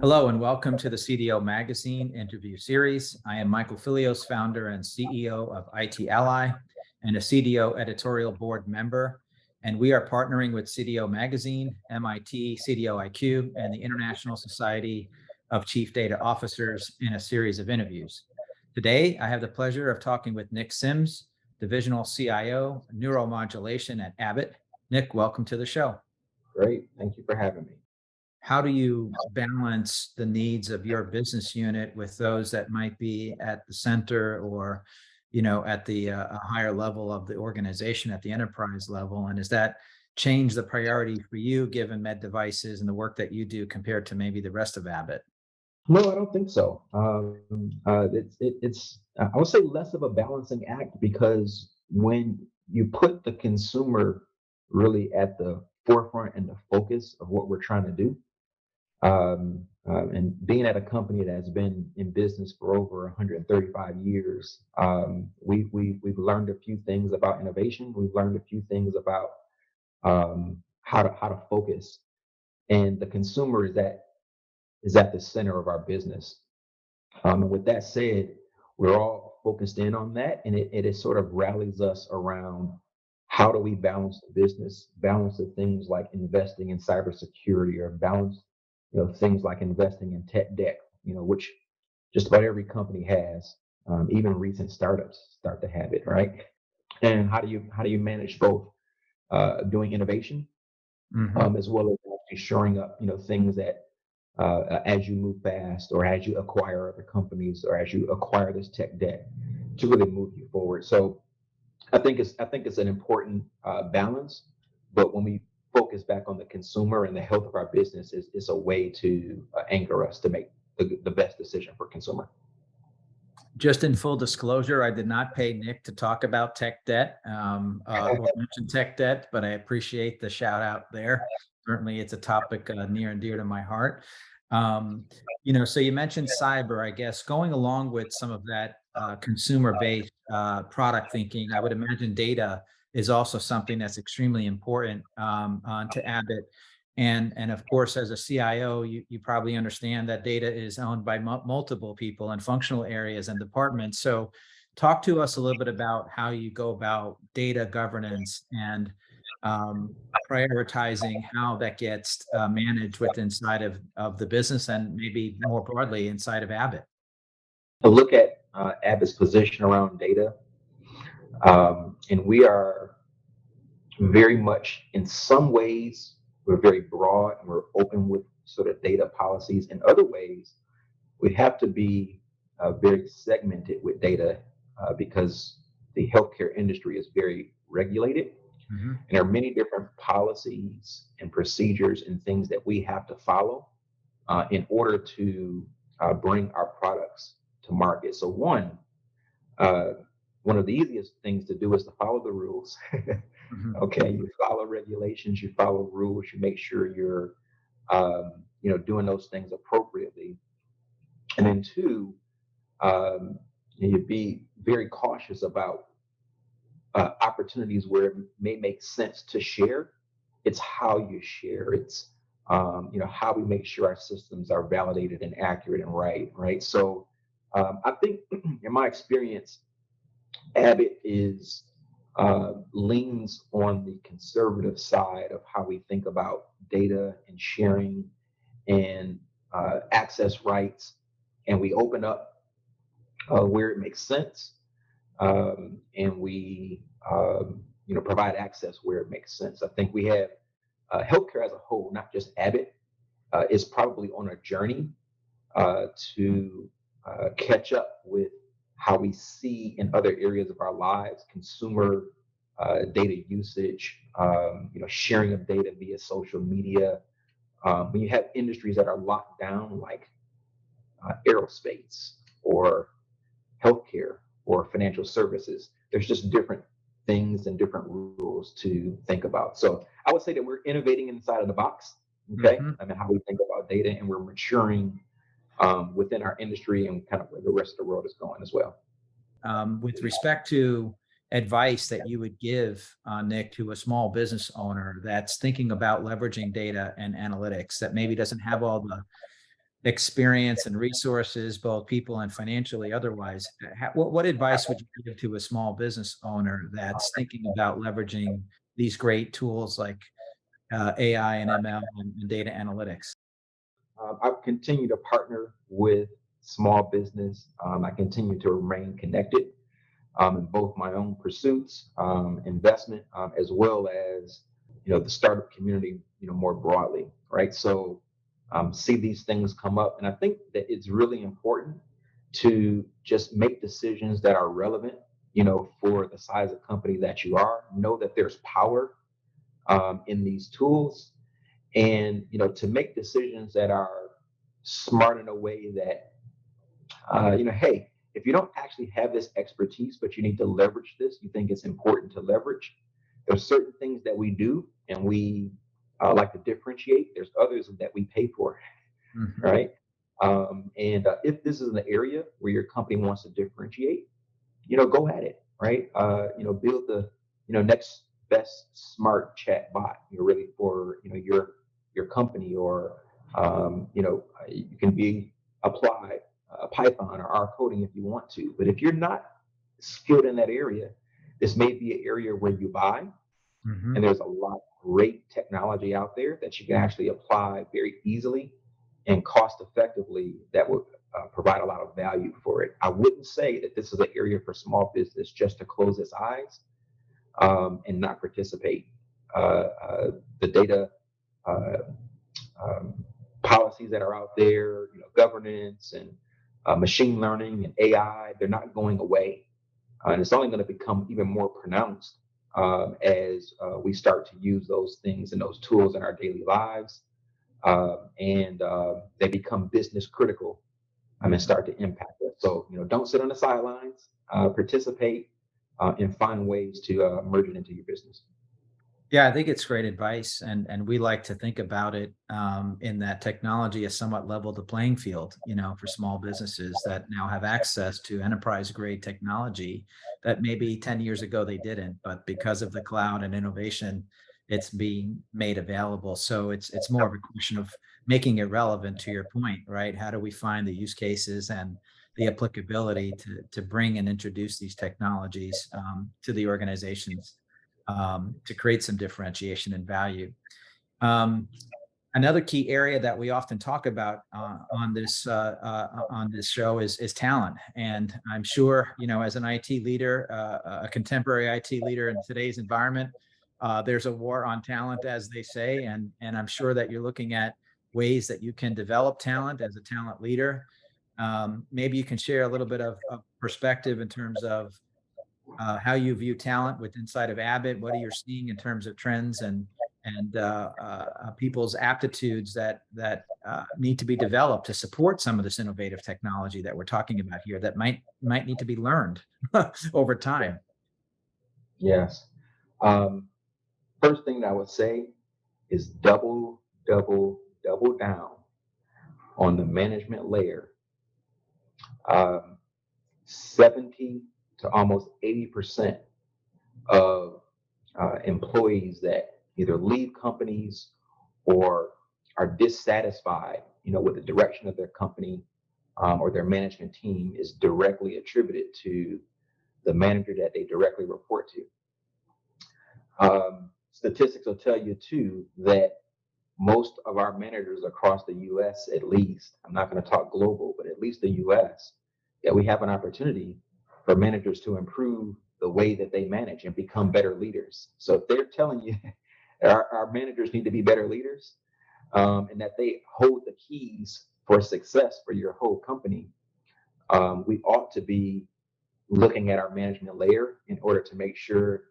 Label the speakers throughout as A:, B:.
A: Hello and welcome to the CDO Magazine interview series. I am Michael Fillios, founder and CEO of IT Ally and a CDO editorial board member. And we are partnering with CDO Magazine, MIT, CDO IQ, and the International Society of Chief Data Officers in a series of interviews. Today, I have the pleasure of talking with Nick Sims, Divisional CIO, Neuromodulation at Abbott. Nick, welcome to the show.
B: Great. Thank you for having me.
A: How do you balance the needs of your business unit with those that might be at the center or, at the a higher level of the organization at the enterprise level? And does that change the priority for you given med devices and the work that you do compared to maybe the rest of Abbott?
B: No, I don't think so. It's I would say less of a balancing act because when you put the consumer really at the forefront and the focus of what we're trying to do, and being at a company that has been in business for over 135 years, we've learned a few things about innovation. We've learned a few things about how to focus, and the consumer is at the center of our business. And with that said, we're all focused in on that, and it sort of rallies us around how do we balance the business, balance the things like investing in cybersecurity, or balance things like investing in tech debt, which just about every company has. Even recent startups start to have it, right? And how do you manage both doing innovation as well as actually shoring up things that as you move fast, or as you acquire other companies, or as you acquire this tech debt to really move you forward. So I think it's an important balance, but when we focus back on the consumer and the health of our business, is a way to anchor us to make the best decision for consumer.
A: Just in full disclosure, I did not pay Nick to talk about tech debt or mention tech debt, but I appreciate the shout out there. Certainly, it's a topic near and dear to my heart. So you mentioned cyber, I guess, going along with some of that consumer-based product thinking. I would imagine data is also something that's extremely important to Abbott. And of course, as a CIO, you probably understand that data is owned by multiple people and functional areas and departments. So talk to us a little bit about how you go about data governance and prioritizing how that gets managed inside of the business and maybe more broadly inside of Abbott.
B: To look at Abbott's position around data, and we are very much, in some ways, we're very broad and we're open with sort of data policies. In other ways, we have to be very segmented with data because the healthcare industry is very regulated. Mm-hmm. And there are many different policies and procedures and things that we have to follow in order to bring our products to market. So one of the easiest things to do is to follow the rules. Mm-hmm. Okay, you follow regulations, you follow rules, you make sure you're doing those things appropriately. And then two, you be very cautious about opportunities where it may make sense to share. It's how you share. It's how we make sure our systems are validated and accurate and right. So I think, in my experience, Abbott leans on the conservative side of how we think about data and sharing and access rights, and we open up where it makes sense, and we provide access where it makes sense. I think we have healthcare as a whole, not just Abbott, is probably on a journey to catch up with how we see in other areas of our lives, consumer data usage, sharing of data via social media. When you have industries that are locked down, like aerospace or healthcare or financial services, there's just different things and different rules to think about. So I would say that we're innovating inside of the box, okay? Mm-hmm. I mean, how we think about data, and we're maturing within our industry and kind of where the rest of the world is going as well.
A: With respect to advice that you would give, Nick, to a small business owner that's thinking about leveraging data and analytics, that maybe doesn't have all experience and resources, both people and financially, otherwise, what advice would you give to a small business owner that's thinking about leveraging these great tools like AI and ML and data analytics?
B: I continue to partner with small business. I continue to remain connected in both my own pursuits, investment, as well as the startup community, more broadly, right? So see these things come up, and I think that it's really important to just make decisions that are relevant, for the size of company that you are. Know that there's power in these tools, and to make decisions that are smart in a way that hey, if you don't actually have this expertise, but you need to leverage this, you think it's important to leverage. There's certain things that we do and we like to differentiate. There's others that we pay for,
A: Mhm.
B: right? And if this is an area where your company wants to differentiate, go at it, right? Build the, next best smart chat bot, really for, your company, or, you can be apply Python or R coding if you want to. But if you're not skilled in that area, this may be an area where you buy, and
A: Mhm.
B: there's a lot of great technology out there that you can actually apply very easily and cost effectively that would provide a lot of value for it. I wouldn't say that this is an area for small business just to close its eyes and not participate. The data uh, um, policies that are out there, governance and machine learning and AI, they're not going away. And it's only going to become even more pronounced as we start to use those things and those tools in our daily lives. And they become business critical and
A: Mhm.
B: start to impact us. So, don't sit on the sidelines, participate, and find ways to merge it into your business.
A: Yeah, I think it's great advice, and we like to think about it in that technology has somewhat leveled the playing field, for small businesses that now have access to enterprise grade technology that maybe 10 years ago they didn't, but because of the cloud and innovation, it's being made available. So it's more of a question of making it relevant to your point, right? How do we find the use cases and the applicability to bring and introduce these technologies to the organizations? To create some differentiation and value. Um, Another key area that we often talk about on this show is talent, and I'm sure as an IT leader, a contemporary IT leader in today's environment, there's a war on talent, as they say, and I'm sure that you're looking at ways that you can develop talent as a talent leader. Maybe you can share a little bit of perspective in terms of how you view talent with inside of Abbott. What are you seeing in terms of trends and people's aptitudes that need to be developed to support some of this innovative technology that we're talking about here that might need to be learned over time.
B: Yes. Um, First thing that I would say is double down on the management layer. Um, 70 to almost 80% of employees that either leave companies or are dissatisfied, with the direction of their company or their management team is directly attributed to the manager that they directly report to. Statistics will tell you too that most of our managers across the U.S., at least, I'm not going to talk global, but at least the U.S., that we have an opportunity for managers to improve the way that they manage and become better leaders. So if they're telling you our managers need to be better leaders and that they hold the keys for success for your whole company, we ought to be looking at our management layer in order to make sure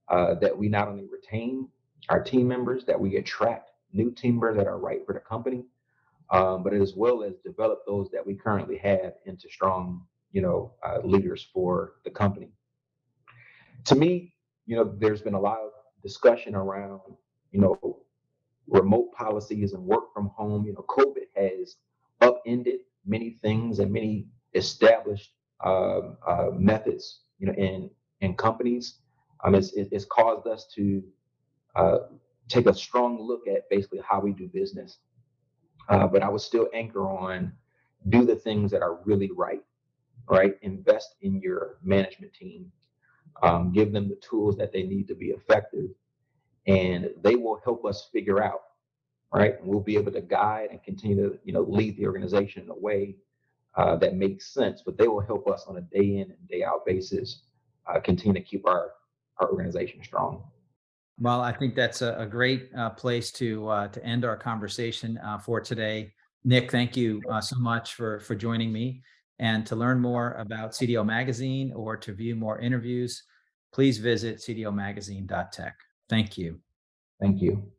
B: that we not only retain our team members, that we attract new team members that are right for the company, but as well as develop those that we currently have into strong, leaders for the company. To me, there's been a lot of discussion around, you know, remote policies and work from home. COVID has upended many things and many established methods, in companies. It's caused us to uh, take a strong look at basically how we do business. but I would still anchor on do the things that are really right, right? Invest in your management team, give them the tools that they need to be effective, and they will help us figure out, right? And we'll be able to guide and continue to, lead the organization in a way that makes sense, but they will help us on a day in and day out basis, continue to keep our organization strong.
A: Well, I think that's a great place to end our conversation for today. Nick, thank you so much for joining me. And to learn more about CDO Magazine or to view more interviews, please visit cdomagazine.tech. Thank you.
B: Thank you.